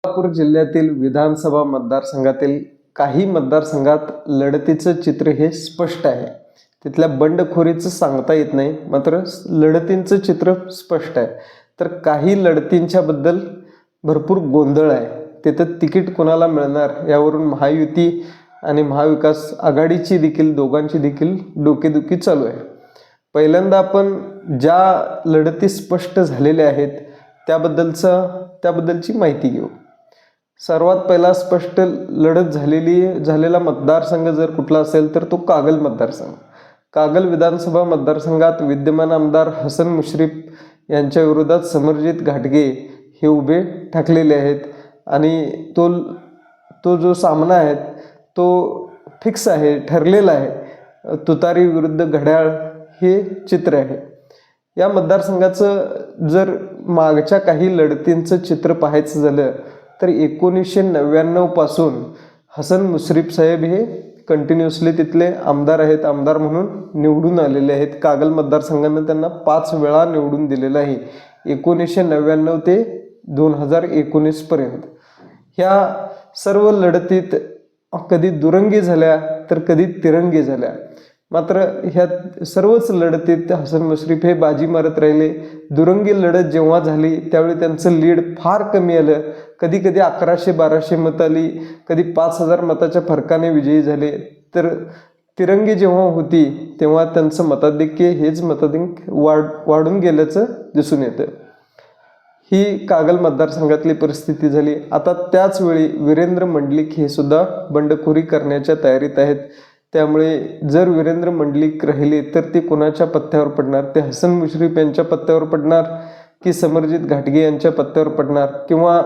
सोलापूर जिल्ह्यातील विधानसभा मतदारसंघातील काही मतदारसंघात लढतीचं चित्र हे स्पष्ट आहे. तिथल्या बंडखोरीचं सांगता येत नाही, मात्र लढतींचं चित्र स्पष्ट आहे. तर काही लढतींच्या बद्दल भरपूर गोंधळ आहे. तिथं तिकीट कोणाला मिळणार यावरून महायुती आणि महाविकास आघाडीची देखील दोघांची देखील डोकेदुखी चालू आहे. पहिल्यांदा आपण ज्या लढती स्पष्ट झालेल्या आहेत त्याबद्दलची माहिती घेऊ. सर्वात पहिला स्पष्ट लढत झालेला मतदारसंघ जर कुठला असेल तर तो कागल मतदारसंघ. कागल विधानसभा मतदारसंघात विद्यमान आमदार हसन मुश्रीफ यांच्या विरोधात समरजित घाटगे हे उभे ठाकलेले आहेत आणि तो जो सामना आहे तो फिक्स आहे, ठरलेला आहे. तुतारी विरुद्ध घड्याळ हे चित्र आहे. या मतदारसंघाचं जर मागच्या काही लढतींचं चित्र पाहायचं झालं तर 1999 पासून हसन मुश्रीफ साहेब हे कंटिन्युअसली तिथले आमदार आहेत. आमदार म्हणून निवडून आलेले आहेत. कागल मतदारसंघानं त्यांना 5 वेळा निवडून दिलेलं आहे 1999 ते 2019 पर्यंत. ह्या सर्व लढतीत कधी दुरंगी झाल्या तर कधी तिरंगी झाल्या. मात्र ह्या सर्वच लढतीत हसन मुश्रीफ हे बाजी मारत राहिले. दुरंगी लढत जेव्हा झाली त्यावेळी त्यांचं लीड फार कमी आलं. कधी कधी 1100-1200 मतं आली, कधी 5000 मताच्या फरकाने विजयी झाले. तर तिरंगी जेव्हा होती तेव्हा त्यांचं मताधिक्य हेच मताधिक्य वाढून गेल्याचं दिसून येतं. ही कागल मतदारसंघातली परिस्थिती झाली. आता त्याच वेळी वीरेंद्र मंडलिक हे सुद्धा बंडखोरी करण्याच्या तयारीत आहेत. त्यामुळे जर वीरेंद्र मंडलिक राहिले तर ते कोणाच्या पत्त्यावर पडणार? ते हसन मुश्रीफ यांच्या पत्त्यावर पडणार की समरजित घाटगे यांच्या पत्त्यावर पडणार? किंवा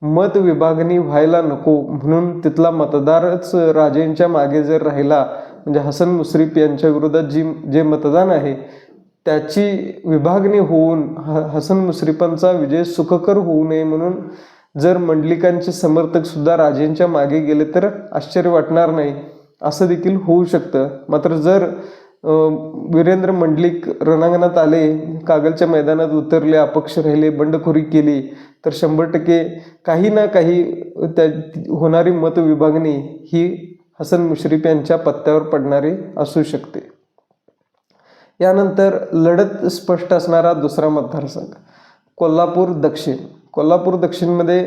मत विभागणी व्हायला नको म्हणून तिथला मतदारच राजेंच्या मागे जर राहिला, म्हणजे हसन मुश्रीफ यांच्या विरोधात जे मतदान आहे त्याची विभागणी होऊन हसन मुश्रीफांचा विजय सुखकर होऊ नये म्हणून जर मंडलिकांचे समर्थक सुद्धा राजेंच्या मागे गेले तर आश्चर्य वाटणार नाही. असं देखील होऊ शकतं. मात्र जर वीरेंद्र मंडलिक रणांगणात आले, कागलच्या मैदानात उतरले, अपक्ष राहिले, बंडखोरी केली तर 100% काही ना काही त्या होणारी मतविभागणी ही हसन मुश्रीफ यांच्या पत्त्यावर पडणारी असू शकते. यानंतर लढत स्पष्ट असणारा दुसरा मतदारसंघ कोल्हापूर दक्षिण. कोल्हापूर दक्षिणमध्ये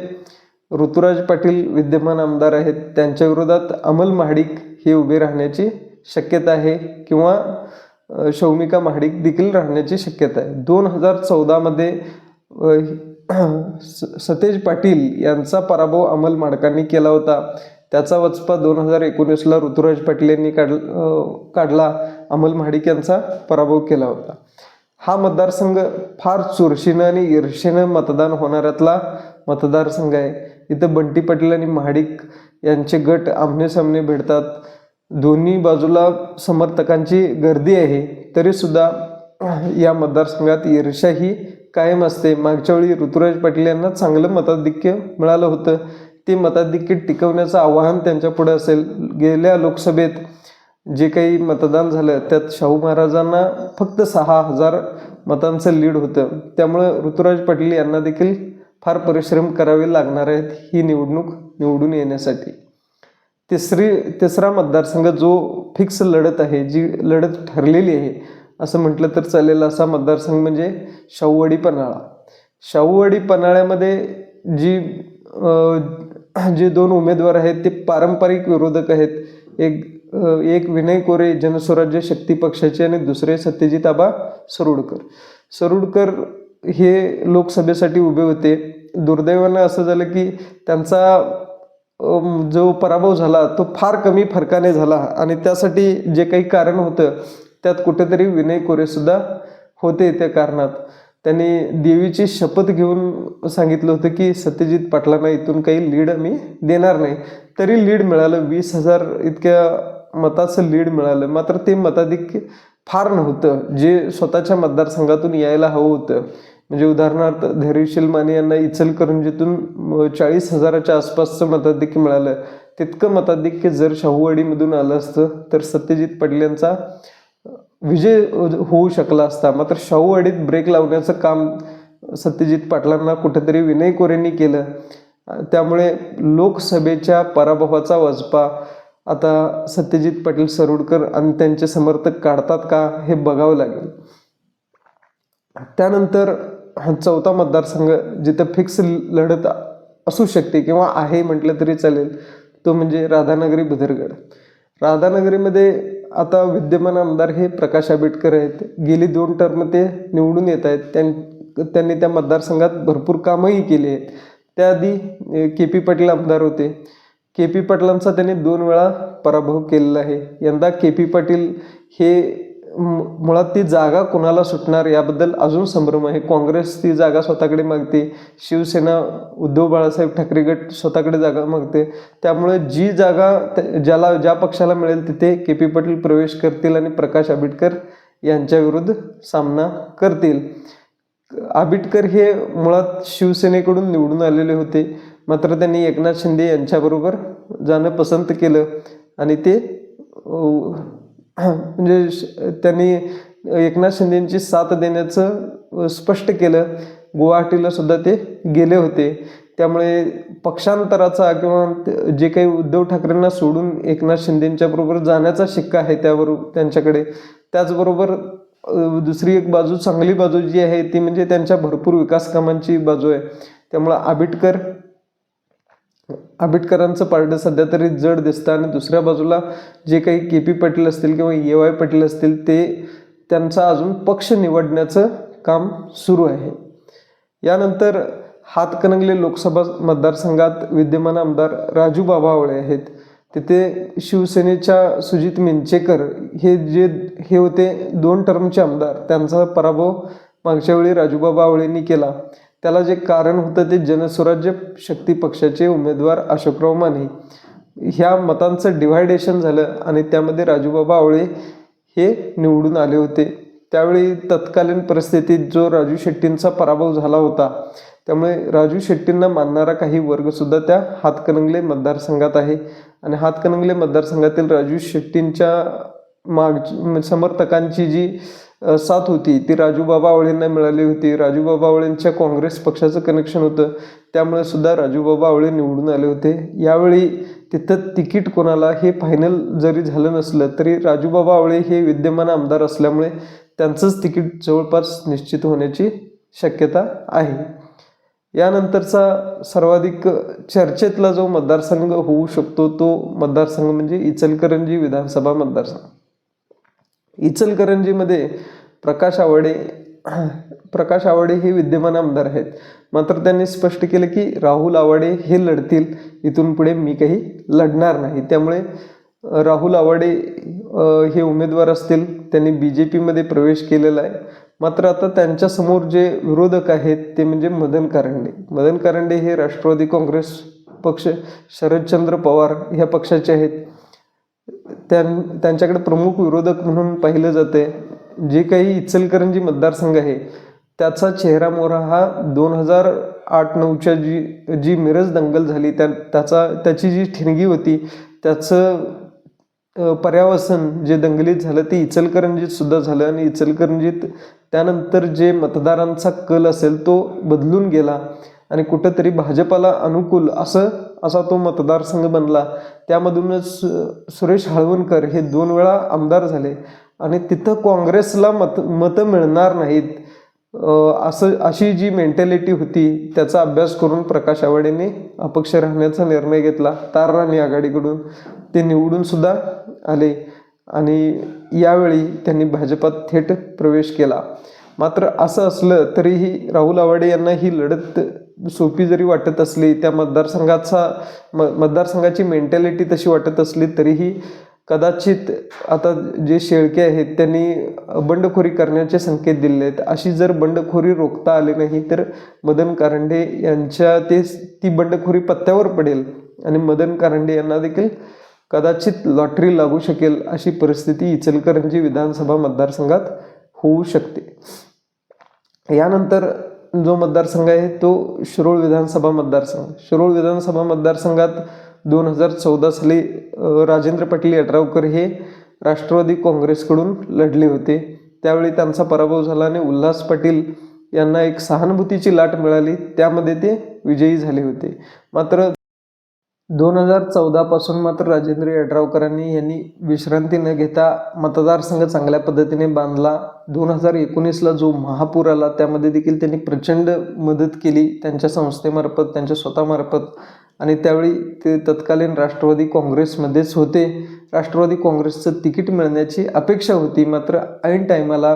ऋतुराज पाटील विद्यमान आमदार आहेत. त्यांच्या विरोधात अमल महाडिक हे उभे राहण्याची शक्यता आहे किंवा शौमिका महाडिक देखील राहण्याची शक्यता आहे. 2014 मध्ये सतेज पाटील यांचा पराभव अमल माडकांनी केला होता. त्याचा वचपा 2019ला ऋतुराज पाटील यांनी काढला. अमल महाडिक यांचा पराभव केला होता. हा मतदारसंघ फार चुरशीनं आणि ईर्षेनं मतदान होणाऱ्यातला मतदारसंघ आहे. इथं बंटी पाटील आणि महाडिक यांचे गट आमनेसामने भेटतात. दोन्ही बाजूला समर्थकांची गर्दी आहे. तरीसुद्धा या मतदारसंघात ईर्ष्या ही कायम असते. मागच्या वेळी ऋतुराज पाटील यांना चांगलं मताधिक्य मिळालं होतं. ते मताधिक्य टिकवण्याचं आव्हान त्यांच्यापुढे असेल. गेल्या लोकसभेत जे काही मतदान झालं त्यात शाहू महाराजांना फक्त 6000 मतांचं लीड होतं. त्यामुळं ऋतुराज पाटील यांना देखील फार परिश्रम करावे लागणार आहेत ही निवडणूक निवडून येण्यासाठी. तिसरा मतदारसंघ जो फिक्स लढत आहे, जी लढत ठरलेली आहे असं म्हटलं तर चालेल, असा मतदारसंघ म्हणजे शाहूवाडी पन्हाळा. शाहूवाडी पन्हाळ्यामध्ये जे 2 उमेदवार आहेत ते पारंपरिक विरोधक आहेत. एक विनय कोरे जनस्वराज्य शक्ती पक्षाचे आणि दुसरे सत्यजित आबा सरुडकर हे लोकसभेसाठी उभे होते. दुर्दैवानं असं झालं की त्यांचा जो पराभव झाला तो फार कमी फरकाने झाला आणि त्यासाठी जे काही कारण होतं त्यात कुठेतरी विनय कोरे सुद्धा होते. त्या कारणात त्यांनी देवीची शपथ घेऊन सांगितलं होतं की सत्यजित पाटलांना इथून काही लीड आम्ही देणार नाही. तरी लीड मिळालं, 20,000 इतक्या मताचं लीड मिळालं. मात्र ते मताधिक्य फार नव्हतं जे स्वतःच्या मतदारसंघातून यायला हवं होतं. म्हणजे उदाहरणार्थ धैर्यशील माने यांना इचलकरंजीतून 40,000च्या आसपासचं मताधिक्य मिळालं. तितकं मताधिक्य जर शाहूवाडीमधून आलं असतं तर सत्यजित पाटील यांचा विजय होऊ शकला असता. मात्र शाहूवाडीत ब्रेक लावण्याचं काम सत्यजित पाटलांना कुठेतरी विनय कोरेंनी केलं त्यामुळे लोकसभेच्या पराभवाचा वचपा आता सत्यजित पाटील सरोडकर आणि त्यांचे समर्थक काढतात का हे बघावं लागेल. त्यानंतर चौथा मतदारसंघ जिथं फिक्स लढत असू शकते किंवा आहे म्हटलं तरी चालेल, तो म्हणजे राधानगरी बुदरगड. राधानगरीमध्ये आता विद्यमान आमदार हे प्रकाश आंबेडकर आहेत. गेली 2 टर्म ते निवडून येत आहेत. त्यांनी त्या मतदारसंघात भरपूर कामंही केली आहेत. त्याआधी KP पाटील आमदार होते. KP पाटलांचा त्यांनी 2 वेळा पराभव केलेला आहे. यंदा KP पाटील हे मुळात ती जागा कोणाला सुटणार याबद्दल अजून संभ्रम आहे. काँग्रेस ती जागा स्वतःकडे मागते, शिवसेना उद्धव बाळासाहेब ठाकरे गट स्वतःकडे जागा मागते. त्यामुळे जी जागा ज्या पक्षाला मिळेल तिथे KP पाटील प्रवेश करतील आणि प्रकाश आंबेडकर यांच्याविरुद्ध सामना करतील. आंबेडकर हे मुळात शिवसेनेकडून निवडून आलेले होते, मात्र त्यांनी एकनाथ शिंदे यांच्याबरोबर जाणं पसंत केलं आणि ते म्हणजे त्यांनी एकनाथ शिंदेंची साथ देण्याचं स्पष्ट केलं. गुवाहाटीला सुद्धा ते गेले होते. त्यामुळे पक्षांतराचा किंवा जे काही उद्धव ठाकरेंना सोडून एकनाथ शिंदेंच्या बरोबर जाण्याचा शिक्का आहे त्याबरोबर त्यांच्याकडे. त्याचबरोबर दुसरी एक बाजू, चांगली बाजू जी आहे ती म्हणजे त्यांच्या भरपूर विकास कामांची बाजू आहे. त्यामुळं आंबेडकरांचं पारडं सध्या तरी जड दिसतं आणि दुसऱ्या बाजूला जे काही KP पाटील असतील किंवा EY पाटील असतील ते त्यांचा अजून पक्ष निवडण्याचं काम सुरू आहे. यानंतर हातकणंगले लोकसभा मतदारसंघात विद्यमान आमदार राजू बाबा आवळे आहेत. तिथे शिवसेनेच्या सुजित मिंचेकर हे होते 2 टर्मचे आमदार. त्यांचा पराभव मागच्या वेळी राजूबाबा आवळेंनी केला. त्याला जे कारण होतं ते जनस्वराज्य शक्ती पक्षाचे उमेदवार अशोकराव माने ह्या मतांचं डिव्हायडेशन झालं आणि त्यामध्ये राजूबाबा आवळे हे निवडून आले होते. त्यावेळी तत्कालीन परिस्थितीत जो राजू शेट्टींचा पराभव झाला होता, त्यामुळे राजू शेट्टींना मानणारा काही वर्गसुद्धा त्या हातकणंगले मतदारसंघात आहे आणि हातकणंगले मतदारसंघातील राजू शेट्टींच्या समर्थकांची जी साथ होती ती राजूबाबा आवळेंना मिळाली होती. राजूबाबा आवळेंच्या काँग्रेस पक्षाचं कनेक्शन होतं, त्यामुळे सुद्धा राजूबाबा आवळे निवडून आले होते. यावेळी तिथं तिकीट कोणाला हे फायनल जरी झालं नसलं तरी राजूबाबा आवळे हे विद्यमान आमदार असल्यामुळे त्यांचंच तिकीट जवळपास निश्चित होण्याची शक्यता आहे. यानंतरचा सर्वाधिक चर्चेतला जो मतदारसंघ होऊ शकतो तो मतदारसंघ म्हणजे इचलकरंजी विधानसभा मतदारसंघ. इचलकरंजीमध्ये प्रकाश आवाडे हे विद्यमान आमदार आहेत. मात्र त्यांनी स्पष्ट केलं की राहुल आवाडे हे लढतील, इथून पुढे मी काही लढणार नाही. त्यामुळे राहुल आवाडे हे उमेदवार असतील. त्यांनी BJPमध्ये प्रवेश केलेला आहे. मात्र आता त्यांच्यासमोर जे विरोधक आहेत ते म्हणजे मदन कारंडे हे राष्ट्रवादी काँग्रेस पक्ष, शरदचंद्र पवार ह्या पक्षाचे आहेत. त्यांच्याकडे प्रमुख विरोधक म्हणून पाहिलं जाते. जे काही इचलकरंजी मतदारसंघ आहे त्याचा चेहरा मोहरा हा 2008-9च्या जी मिरज दंगल झाली त्याची जी ठिणगी होती, त्याचं पर्यावसन जे दंगलीत झालं ते इचलकरंजीत सुद्धा झालं आणि इचलकरंजीत त्यानंतर जे मतदारांचा कल असेल तो बदलून गेला आणि कुठंतरी भाजपाला अनुकूल असा तो मतदारसंघ बनला. त्यामधूनच सुरेश हळवणकर हे 2 वेळा आमदार झाले आणि तिथं काँग्रेसला मतं मिळणार नाहीत अशी जी मेंटॅलिटी होती त्याचा अभ्यास करून प्रकाश आवाडेंनी अपक्ष राहण्याचा निर्णय घेतला. तारराणी आघाडीकडून ते निवडून सुद्धा आले आणि यावेळी त्यांनी भाजपात थेट प्रवेश केला. मात्र असं असलं तरीही राहुल आवाडे यांना ही लढत सोपी जरी वाटत असली, त्या मतदारसंघाची मेंटॅलिटी तशी वाटत असली तरीही कदाचित आता जे शेळके आहेत त्यांनी बंडखोरी करण्याचे संकेत दिले आहेत. अशी जर बंडखोरी रोखता आली नाही तर मदन कारंडे यांच्या ती बंडखोरी पत्त्यावर पडेल आणि मदन कारंडे यांना देखील कदाचित लॉटरी लागू शकेल अशी परिस्थिती इचलकरंजी विधानसभा मतदारसंघात होऊ शकते. यानंतर जो मतदारसंघ आहे तो शिरोळ विधानसभा मतदारसंघ. शिरोळ विधानसभा मतदारसंघात 2014 साली राजेंद्र पाटील यड्रावकर हे राष्ट्रवादी काँग्रेसकडून लढले होते. त्यावेळी त्यांचा पराभव झाला आणि उल्हास पाटील यांना एक सहानुभूतीची लाट मिळाली. त्यामध्ये ते विजयी झाले होते. मात्र 2014 पासून मात्र राजेंद्र यड्रावकरांनी यांनी विश्रांती न घेता मतदारसंघ चांगल्या पद्धतीने बांधला. 2019ला जो महापूर आला त्यामध्ये देखील त्यांनी प्रचंड मदत केली त्यांच्या संस्थेमार्फत, त्यांच्या स्वतःमार्फत. आणि त्यावेळी ते तत्कालीन राष्ट्रवादी काँग्रेसमध्येच होते. राष्ट्रवादी काँग्रेसचं तिकीट मिळण्याची अपेक्षा होती, मात्र ऐन टायमाला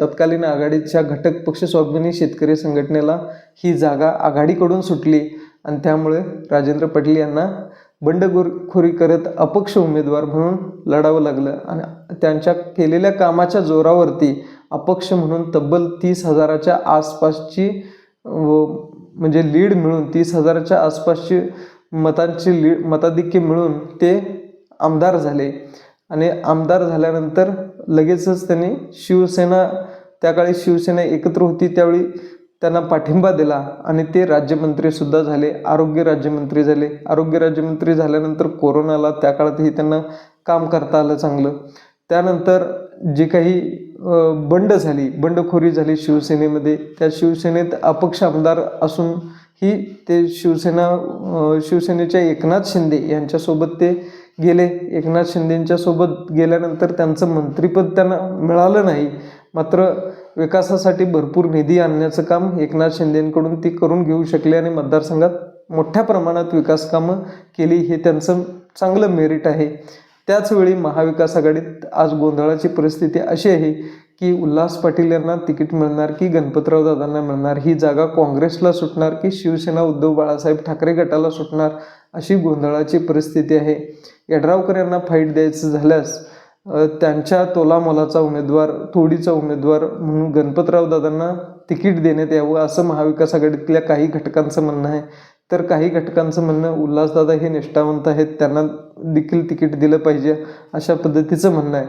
तत्कालीन आघाडीच्या घटक पक्ष स्वाभिमानी शेतकरी संघटनेला ही जागा आघाडीकडून सुटली आणि त्यामुळे राजेंद्र पाटील यांना बंडखोरी करत अपक्ष उमेदवार म्हणून लढावं लागलं. आणि त्यांच्या केलेल्या कामाच्या जोरावरती अपक्ष म्हणून तब्बल 30,000च्या आसपासची म्हणजे लीड मिळून 30,000च्या आसपासची मताधिक्य मिळून ते आमदार झाले. आणि आमदार झाल्यानंतर लगेचच त्यांनी त्या काळी शिवसेना एकत्र होती त्यावेळी त्यांना पाठिंबा दिला आणि ते राज्यमंत्रीसुद्धा झाले, आरोग्य राज्यमंत्री झाले. आरोग्य राज्यमंत्री झाल्यानंतर कोरोनाला त्या काळातही त्यांना काम करता आलं चांगलं. त्यानंतर जे काही बंडखोरी झाली शिवसेनेमध्ये, त्या शिवसेनेत अपक्ष आमदार असूनही ते शिवसेनेच्या एकनाथ शिंदे यांच्यासोबत ते गेले. एकनाथ शिंदेंच्या सोबत गेल्यानंतर त्यांचं मंत्रिपद त्यांना मिळालं नाही, मात्र विकासासाठी भरपूर निधी आणण्याचं काम एकनाथ शिंदेंकडून ते करून घेऊ शकले आणि मतदारसंघात मोठ्या प्रमाणात विकास कामं केली. हे त्यांचं चांगलं मेरिट आहे. त्याचवेळी महाविकास आघाडीत आज गोंधळाची परिस्थिती अशी आहे की उल्हास पाटील यांना तिकीट मिळणार की गणपतराव दादांना मिळणार, ही जागा काँग्रेसला सुटणार की शिवसेना उद्धव बाळासाहेब ठाकरे गटाला सुटणार, अशी गोंधळाची परिस्थिती आहे. यड्रावकर यांना फाईट द्यायचं झाल्यास त्यांच्या तोलामोलाचा उमेदवार, तोडीचा उमेदवार म्हणून गणपतराव दादांना तिकीट देण्यात यावं असं महाविकास आघाडीतल्या काही घटकांचं म्हणणं आहे. तर काही घटकांचं म्हणणं उल्हासदादा हे निष्ठावंत आहेत, त्यांना देखील तिकीट दिलं पाहिजे अशा पद्धतीचं म्हणणं आहे.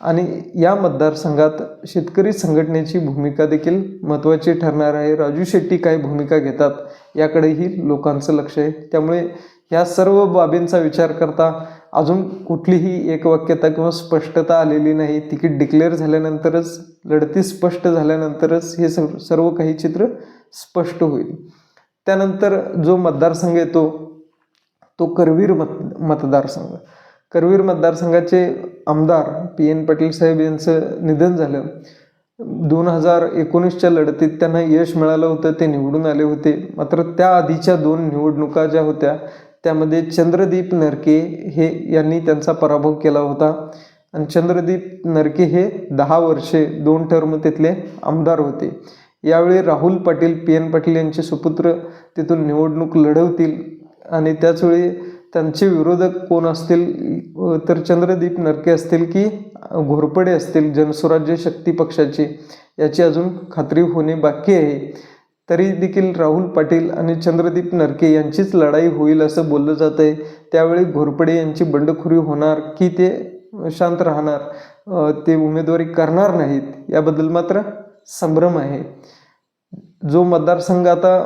आणि या मतदारसंघात शेतकरी संघटनेची भूमिका देखील महत्त्वाची ठरणार आहे. राजू शेट्टी काय भूमिका घेतात याकडेही लोकांचं लक्ष आहे. त्यामुळे ह्या सर्व बाबींचा विचार करता अजून कुठलीही एकवाक्यता किंवा स्पष्टता आलेली नाही. तिकीट डिक्लेअर झाल्यानंतरच, लढती स्पष्ट झाल्यानंतरच हे सर्व काही चित्र स्पष्ट होईल. त्यानंतर जो मतदारसंघ येतो तो करवीर मतदारसंघ. करवीर मतदारसंघाचे आमदार PN पाटील साहेब यांचं निधन झालं. 2019च्या लढतीत त्यांना यश मिळालं होतं, ते निवडून आले होते. मात्र त्या आधीच्या 2 निवडणुका ज्या होत्या त्यामध्ये चंद्रदीप नरके यांनी त्यांचा पराभव केला होता. आणि चंद्रदीप नरके हे 10 वर्षे 2 टर्म तिथले आमदार होते. यावेळी राहुल पाटील, PN पाटील यांचे सुपुत्र तिथून निवडणूक लढवतील आणि त्याचवेळी त्यांचे विरोधक कोण असतील तर चंद्रदीप नरके असतील की घोरपडे असतील जनसुराज्य शक्ती पक्षाचे, याची अजून खात्री होणे बाकी आहे. तरी देखील राहुल पाटील आणि चंद्रदीप नरके यांचीच लढाई होईल असं बोललं जात आहे. त्यावेळी घोरपडे यांची बंडखोरी होणार की ते शांत राहणार, ते उमेदवारी करणार नाहीत, याबद्दल मात्र संभ्रम आहे. जो मतदारसंघ आता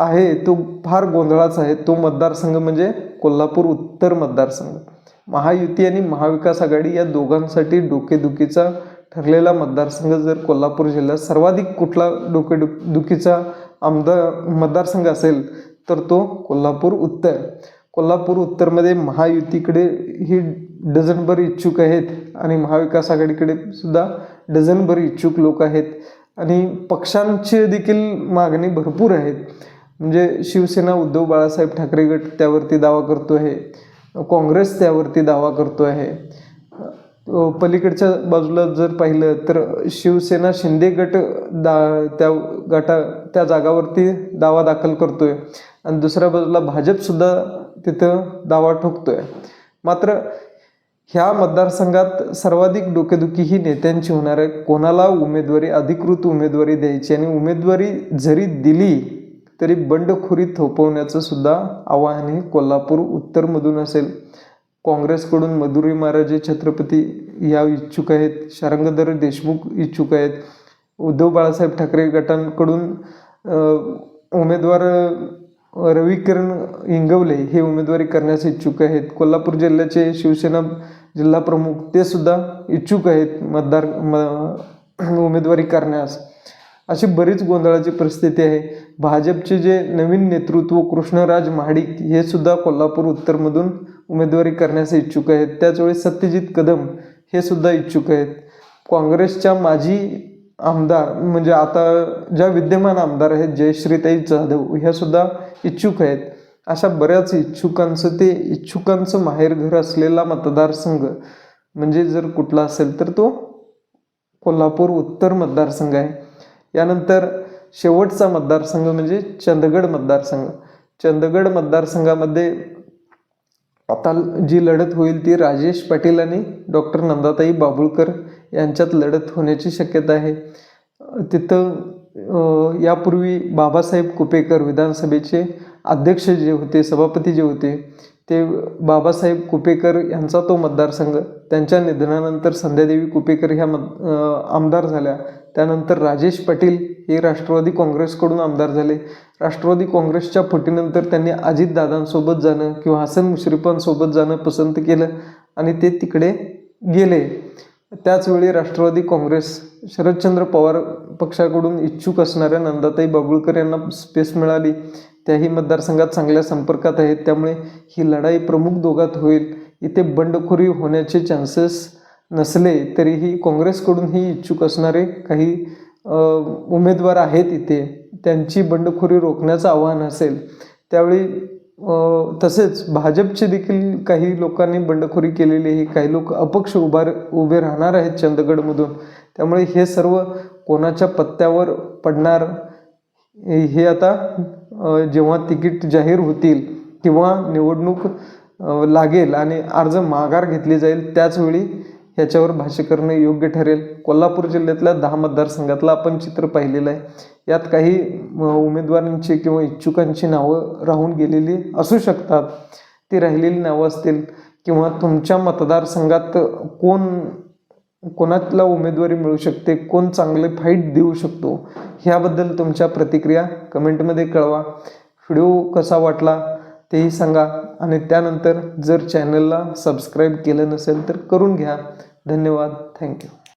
आहे तो फार गोंधळाचा आहे. तो मतदारसंघ म्हणजे कोल्हापूर उत्तर मतदारसंघ. महायुती आणि महाविकास आघाडी या दोघांसाठी डोकेदुखीचा ठरलेला मतदारसंघ जर कोल्हापूर जिल्ह्यात सर्वाधिक कुठला डोकेदुखीचा मतदारसंघ असेल तर तो कोल्हापूर उत्तर. कोल्हापूर उत्तरमध्ये महायुतीकडे ही डझनभर इच्छुक आहेत आणि महाविकास आघाडीकडे सुद्धा डझनभर इच्छुक लोक आहेत आणि पक्षांची देखील मागणी भरपूर आहेत. म्हणजे शिवसेना उद्धव बाळासाहेब ठाकरे गट त्यावरती दावा करतो आहे, काँग्रेस त्यावरती दावा करतो आहे. पलीकडच्या बाजूला जर पाहिलं तर शिवसेना शिंदे गट त्या जागावरती दावा दाखल करतोय आणि दुसऱ्या बाजूला भाजपसुद्धा तिथं दावा ठोकतोय. मात्र ह्या मतदारसंघात सर्वाधिक डोकेदुखी ही नेत्यांची होणार आहे. कोणाला अधिकृत उमेदवारी द्यायची आणि उमेदवारी जरी दिली तरी बंडखोरी थोपवण्याचं सुद्धा आवाहन हे कोल्हापूर उत्तरमधून असेल. काँग्रेसकडून मधुरी महाराजे छत्रपती या इच्छुक आहेत, शारंगधर देशमुख इच्छुक आहेत. उद्धव बाळासाहेब ठाकरे गटांकडून उमेदवार रविकिरण इंगवले हे उमेदवारी करण्यास इच्छुक आहेत. कोल्हापूर जिल्ह्याचे शिवसेना जिल्हा प्रमुख ते सुद्धा इच्छुक आहेत उमेदवारी करण्यास. अशी बरीच गोंधळाची परिस्थिती आहे. भाजपचे जे नवीन नेतृत्व कृष्णराज महाडिक हे सुद्धा कोल्हापूर उत्तरमधून उमेदवारी करण्यास इच्छुक आहेत. त्याचवेळी सत्यजित कदम हे सुद्धा इच्छुक आहेत. काँग्रेसच्या माजी आमदार म्हणजे आता ज्या विद्यमान आमदार आहेत जयश्रीताई जाधव ह्या सुद्धा इच्छुक आहेत. अशा बऱ्याच इच्छुकांचं माहेरघर असलेला मतदारसंघ म्हणजे जर कुठला असेल तर तो कोल्हापूर उत्तर मतदारसंघ आहे. यानंतर शेवटचा मतदारसंघ म्हणजे चंदगड मतदारसंघ. चंदगड मतदारसंघामध्ये आता जी लढत होईल ती राजेश पाटील आणि डॉक्टर नंदाताई बाबुळकर यांच्यात लढत होण्याची शक्यता आहे. तिथं यापूर्वी बाबासाहेब कुपेकर विधानसभेचे अध्यक्ष जे होते, सभापती जे होते, ते बाबासाहेब कुपेकर यांचा तो मतदारसंघ. त्यांच्या निधनानंतर संध्यादेवी कुपेकर ह्या आमदार झाल्या. त्यानंतर राजेश पाटील हे राष्ट्रवादी काँग्रेसकडून आमदार झाले. राष्ट्रवादी काँग्रेसच्या फुटीनंतर त्यांनी अजितदादांसोबत जाणं किंवा हसन मुश्रीफांसोबत जाणं पसंत केलं आणि ते तिकडे गेले. त्याचवेळी राष्ट्रवादी काँग्रेस शरदचंद्र पवार पक्षाकडून इच्छुक असणाऱ्या नंदाताई बाबुळकर यांना स्पेस मिळाली. त्याही मतदारसंघात चांगल्या संपर्कात आहेत. त्यामुळे ही लढाई प्रमुख दोघात होईल. इथे बंडखोरी होण्याचे चान्सेस नसले तरीही काँग्रेसकडूनही इच्छुक असणारे काही उमेदवार आहेत इथे. त्यांची बंडखोरी रोखण्याचं आव्हान असेल. त्यावेळी तसेच भाजपचे देखील काही लोकांनी बंडखोरी केलेली आहे. काही लोक अपक्ष उभे राहणार आहेत चंदगडमधून. त्यामुळे हे सर्व कोणाच्या पत्त्यावर पडणार हे आता जेव्हा तिकीट जाहीर होतील किंवा निवडणूक लागेल आणि अर्ज माघार घेतली जाईल त्याचवेळी ह्याच्यावर भाष्य करणं योग्य ठरेल. कोल्हापूर जिल्ह्यातल्या 10 मतदारसंघातलं आपण चित्र पाहिलेलं आहे. यात काही उमेदवारांची किंवा इच्छुकांची नावं राहून गेलेली असू शकतात. ती राहिलेली नावं असतील किंवा तुमच्या मतदारसंघात कोणाला उमेदवारी मिळू शकते, कोण चांगले फाईट देऊ शकतो, ह्याबद्दल तुमच्या प्रतिक्रिया कमेंटमध्ये कळवा. व्हिडिओ कसा वाटला तेही सांगा आणि त्यानंतर जर चॅनलला सबस्क्राईब केलं नसेल तर करून घ्या. धन्यवाद. थँक्यू.